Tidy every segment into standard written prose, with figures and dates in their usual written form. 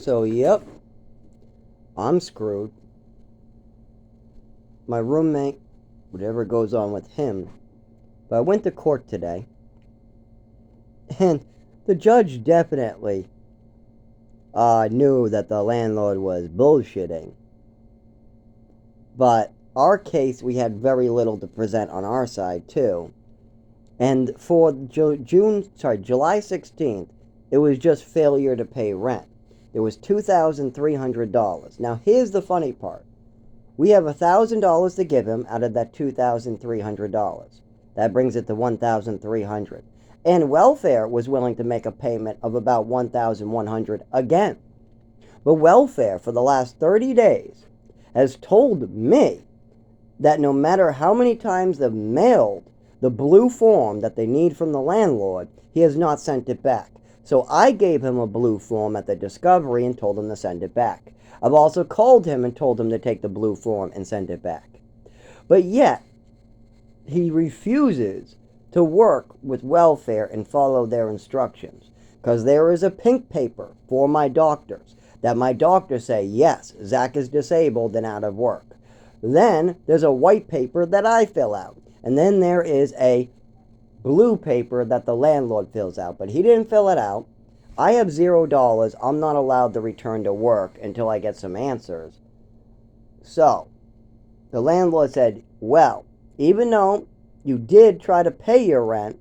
So, yep, I'm screwed. My roommate, whatever goes on with him. But I went to court today, and the judge definitely knew that the landlord was bullshitting. But our case, we had very little to present on our side, too. And for July 16th, it was just failure to pay rent. There was $2,300. Now, here's the funny part. We have $1,000 to give him out of that $2,300. That brings it to $1,300. And welfare was willing to make a payment of about $1,100 again. But welfare for the last 30 days has told me that no matter how many times they've mailed the blue form that they need from the landlord, he has not sent it back. So I gave him a blue form at the discovery and told him to send it back. I've also called him and told him to take the blue form and send it back. But yet, he refuses to work with welfare and follow their instructions. Because there is a pink paper for my doctors that my doctors say, yes, Zach is disabled and out of work. Then there's a white paper that I fill out. And then there is a blue paper that the landlord fills out. But he didn't fill it out. I have $0. I'm not allowed to return to work until I get some answers. So, the landlord said, well, even though you did try to pay your rent,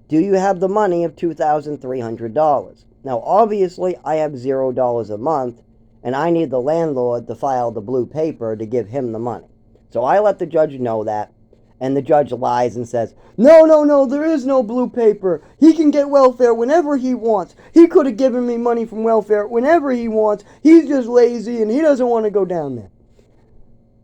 do you have the money of $2,300? Now, obviously, I have $0 a month, and I need the landlord to file the blue paper to give him the money. So I let the judge know that, and the judge lies and says, no, there is no blue paper. He can get welfare whenever he wants. He could have given me money from welfare whenever he wants. He's just lazy and he doesn't want to go down there.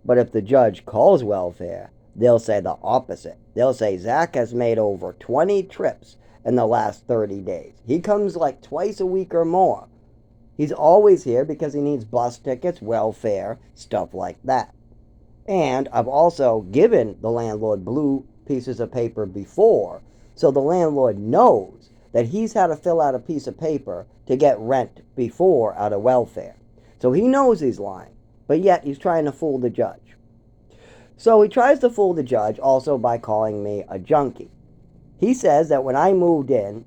But if the judge calls welfare, they'll say the opposite. They'll say Zach has made over 20 trips in the last 30 days. He comes like twice a week or more. He's always here because he needs bus tickets, welfare, stuff like that. And I've also given the landlord blue pieces of paper before, so the landlord knows that he's had to fill out a piece of paper to get rent before out of welfare. So he knows he's lying, but yet he's trying to fool the judge. So he tries to fool the judge also by calling me a junkie. He says that when I moved in,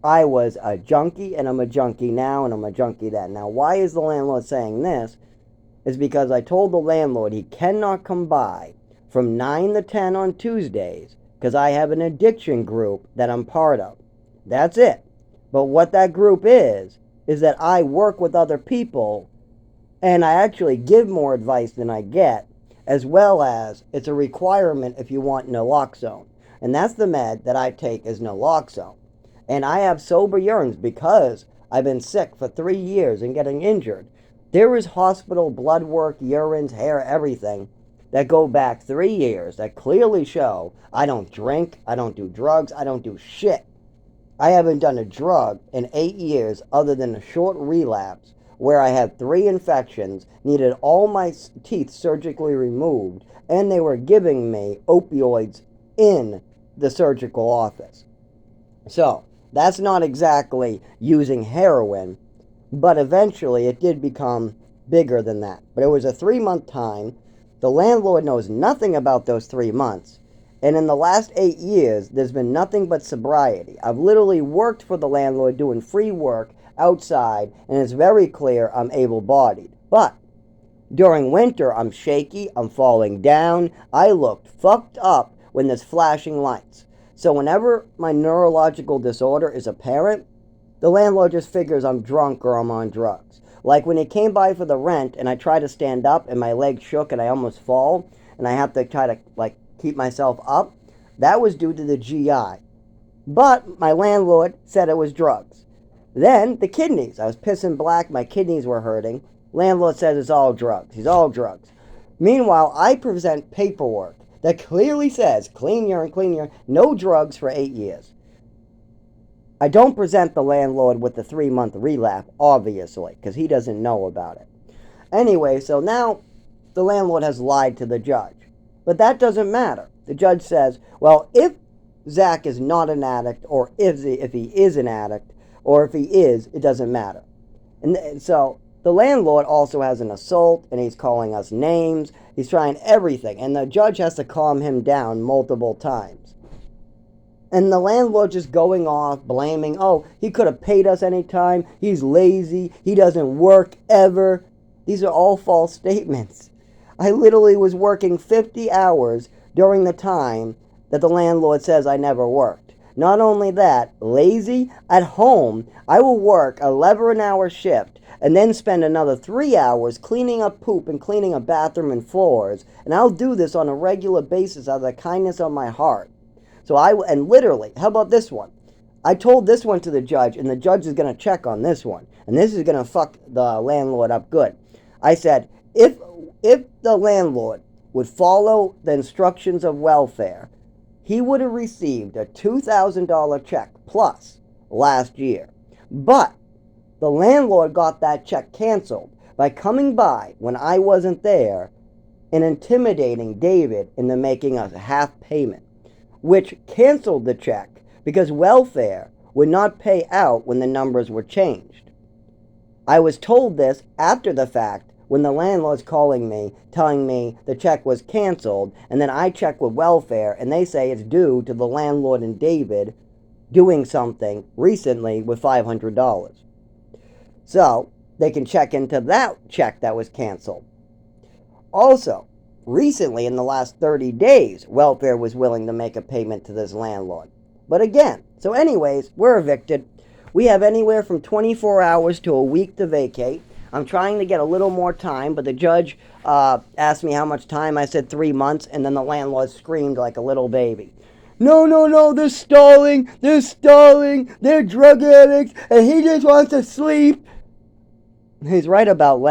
I was a junkie, and I'm a junkie now, and I'm a junkie then. Now, why is the landlord saying this? Is because I told the landlord he cannot come by from 9 to 10 on Tuesdays because I have an addiction group that I'm part of. That's it. But what that group is that I work with other people and I actually give more advice than I get, as well as it's a requirement if you want naloxone. And that's the med that I take is naloxone. And I have sober urines because I've been sick for 3 years and getting injured. There is hospital blood work, urines, hair, everything that go back 3 years that clearly show I don't drink, I don't do drugs, I don't do shit. I haven't done a drug in 8 years other than a short relapse where I had 3 infections, needed all my teeth surgically removed, and they were giving me opioids in the surgical office. So, that's not exactly using heroin, but eventually it did become bigger than that. But it was a 3-month time. The landlord knows nothing about those 3 months. And in the last 8 years, there's been nothing but sobriety. I've literally worked for the landlord doing free work outside, and it's very clear I'm able-bodied. But during winter, I'm shaky, I'm falling down. I looked fucked up when there's flashing lights. So whenever my neurological disorder is apparent, the landlord just figures I'm drunk or I'm on drugs. Like when he came by for the rent and I tried to stand up and my leg shook and I almost fall and I have to try to keep myself up, that was due to the GI. But my landlord said it was drugs. Then the kidneys. I was pissing black, my kidneys were hurting. Landlord says it's all drugs. He's all drugs. Meanwhile, I present paperwork that clearly says clean urine, no drugs for 8 years. I don't present the landlord with the 3-month relapse, obviously, because he doesn't know about it. Anyway, so now the landlord has lied to the judge. But that doesn't matter. The judge says, well, if Zach is not an addict, or if he is an addict, or if he is, it doesn't matter. And so the landlord also has an assault, and he's calling us names. He's trying everything, and the judge has to calm him down multiple times. And the landlord just going off, blaming, oh, he could have paid us any time. He's lazy. He doesn't work ever. These are all false statements. I literally was working 50 hours during the time that the landlord says I never worked. Not only that, lazy, at home, I will work 11-hour shift and then spend another 3 hours cleaning up poop and cleaning a bathroom and floors. And I'll do this on a regular basis out of the kindness of my heart. And literally, how about this one? I told this one to the judge, and the judge is going to check on this one. And this is going to fuck the landlord up good. I said, if the landlord would follow the instructions of welfare, he would have received a $2,000 check plus last year. But the landlord got that check canceled by coming by when I wasn't there and intimidating David into making a half payment, which canceled the check because welfare would not pay out when the numbers were changed. I was told this after the fact when the landlord's calling me, telling me the check was canceled, and then I check with welfare, and they say it's due to the landlord and David doing something recently with $500. So, they can check into that check that was canceled. Also, recently, in the last 30 days, welfare was willing to make a payment to this landlord. But again, so anyways, we're evicted. We have anywhere from 24 hours to a week to vacate. I'm trying to get a little more time, but the judge asked me how much time. I said 3 months, and then the landlord screamed like a little baby. No, they're stalling, they're drug addicts, and he just wants to sleep. He's right about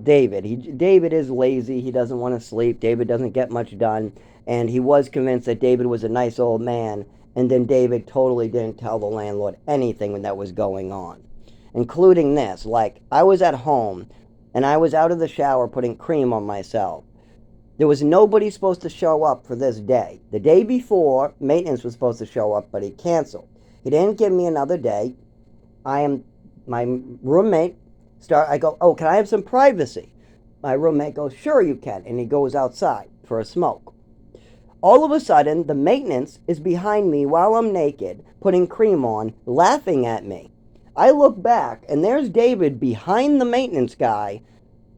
David. David is lazy, he doesn't want to sleep, David doesn't get much done, and he was convinced that David was a nice old man, and then David totally didn't tell the landlord anything that was going on. Including this, like, I was at home, and I was out of the shower putting cream on myself. There was nobody supposed to show up for this day. The day before, maintenance was supposed to show up, but he canceled. He didn't give me another day. My roommate, I go, oh, can I have some privacy? My roommate goes, sure you can, and he goes outside for a smoke. All of a sudden, the maintenance is behind me while I'm naked, putting cream on, laughing at me. I look back, and there's David behind the maintenance guy,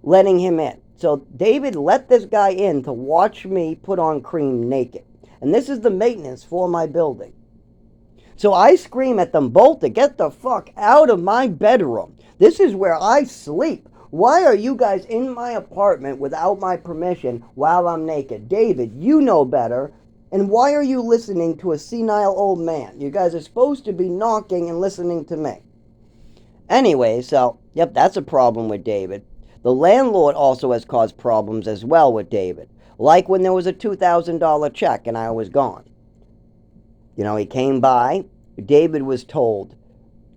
letting him in. So David let this guy in to watch me put on cream naked. And this is the maintenance for my building. So I scream at them both to get the fuck out of my bedroom. This is where I sleep. Why are you guys in my apartment without my permission while I'm naked? David, you know better. And why are you listening to a senile old man? You guys are supposed to be knocking and listening to me. Anyway, so, yep, that's a problem with David. The landlord also has caused problems as well with David. Like when there was a $2,000 check and I was gone. You know, he came by. David was told,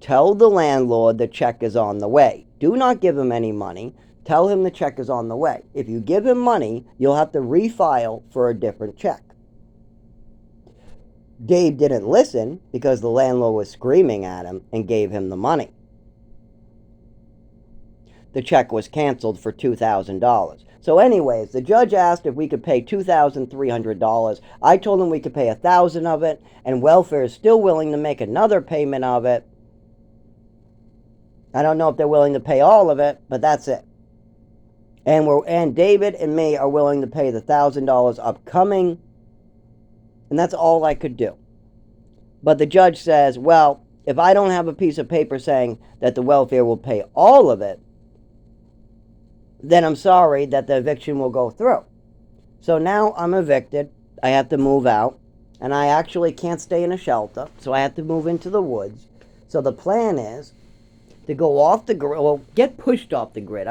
tell the landlord the check is on the way. Do not give him any money. Tell him the check is on the way. If you give him money, you'll have to refile for a different check. Dave didn't listen because the landlord was screaming at him and gave him the money. The check was canceled for $2,000. So anyways, the judge asked if we could pay $2,300. I told him we could pay $1,000 of it, and welfare is still willing to make another payment of it. I don't know if they're willing to pay all of it, but that's it. And David and me are willing to pay the $1,000 upcoming, and that's all I could do. But the judge says, well, if I don't have a piece of paper saying that the welfare will pay all of it, then I'm sorry that the eviction will go through. So now I'm evicted. I have to move out. And I actually can't stay in a shelter. So I have to move into the woods. So the plan is to go off the grid. Well, get pushed off the grid.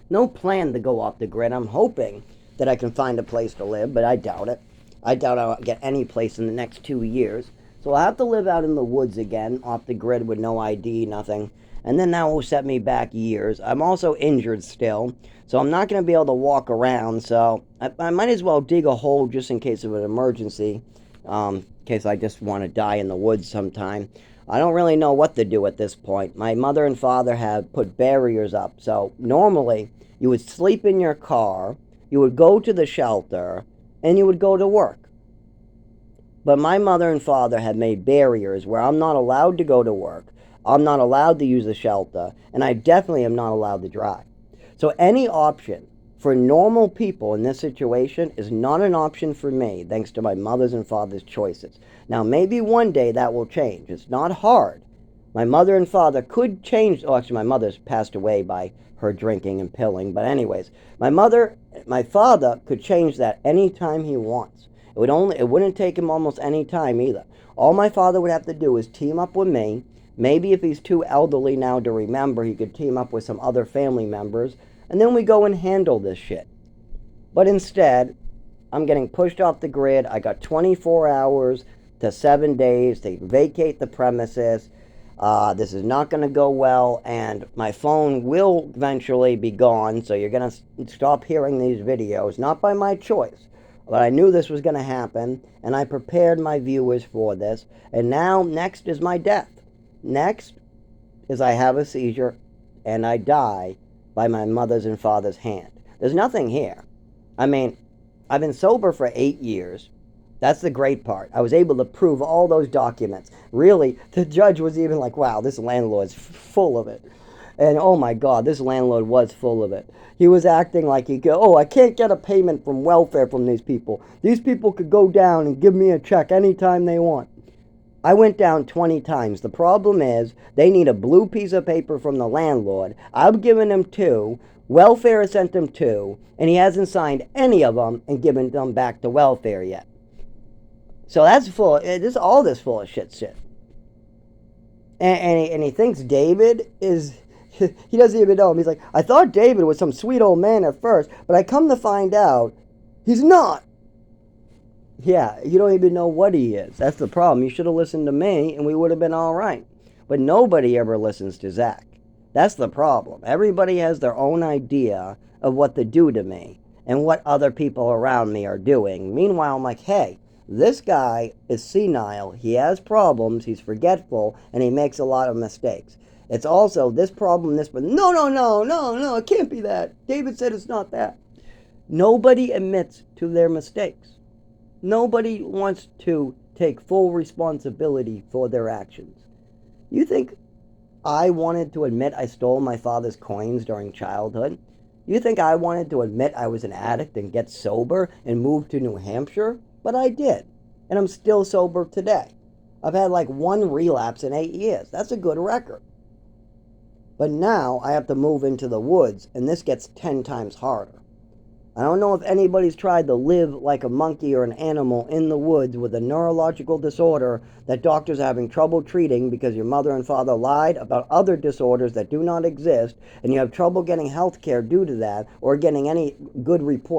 No plan to go off the grid. I'm hoping that I can find a place to live, but I doubt it. I doubt I'll get any place in the next 2 years. So I'll have to live out in the woods again, off the grid with no ID, nothing. And then that will set me back years. I'm also injured still, so I'm not going to be able to walk around. So I might as well dig a hole just in case of an emergency, in case I just want to die in the woods sometime. I don't really know what to do at this point. My mother and father have put barriers up. So normally you would sleep in your car, you would go to the shelter, and you would go to work. But my mother and father have made barriers where I'm not allowed to go to work, I'm not allowed to use the shelter, and I definitely am not allowed to drive. So any option for normal people in this situation is not an option for me, thanks to my mother's and father's choices. Now, maybe one day that will change. It's not hard. My mother and father could change. Oh, actually, my mother's passed away by her drinking and pilling. But anyways, my father could change that anytime he wants. It wouldn't take him almost any time either. All my father would have to do is team up with me. Maybe if he's too elderly now to remember, he could team up with some other family members, and then we go and handle this shit. But instead, I'm getting pushed off the grid. I got 24 hours to 7 days to vacate the premises. This is not going to go well, and my phone will eventually be gone, so you're going to stop hearing these videos, not by my choice. But I knew this was going to happen, and I prepared my viewers for this. And now, next is my death. Next is I have a seizure, and I die by my mother's and father's hand. There's nothing here. I mean, I've been sober for 8 years. That's the great part. I was able to prove all those documents. Really, the judge was even like, wow, this landlord's full of it. And oh my God, this landlord was full of it. He was acting like I can't get a payment from welfare from these people. These people could go down and give me a check anytime they want. I went down 20 times. The problem is they need a blue piece of paper from the landlord. I've given him 2. Welfare has sent him 2. And he hasn't signed any of them and given them back to welfare yet. So that's full. All this full of shit. And he thinks David is... He doesn't even know him. He's like, I thought David was some sweet old man at first, but I come to find out he's not. Yeah, you don't even know what he is. That's the problem. You should have listened to me, and we would have been all right. But nobody ever listens to Zach. That's the problem. Everybody has their own idea of what to do to me and what other people around me are doing. Meanwhile, I'm like, hey, this guy is senile. He has problems. He's forgetful, and he makes a lot of mistakes. It's also this problem, but no, it can't be that. David said it's not that. Nobody admits to their mistakes. Nobody wants to take full responsibility for their actions. You think I wanted to admit I stole my father's coins during childhood? You think I wanted to admit I was an addict and get sober and move to New Hampshire? But I did. And I'm still sober today. I've had like 1 relapse in 8 years. That's a good record. But now I have to move into the woods, and this gets 10 times harder. I don't know if anybody's tried to live like a monkey or an animal in the woods with a neurological disorder that doctors are having trouble treating because your mother and father lied about other disorders that do not exist, and you have trouble getting health care due to that or getting any good reports.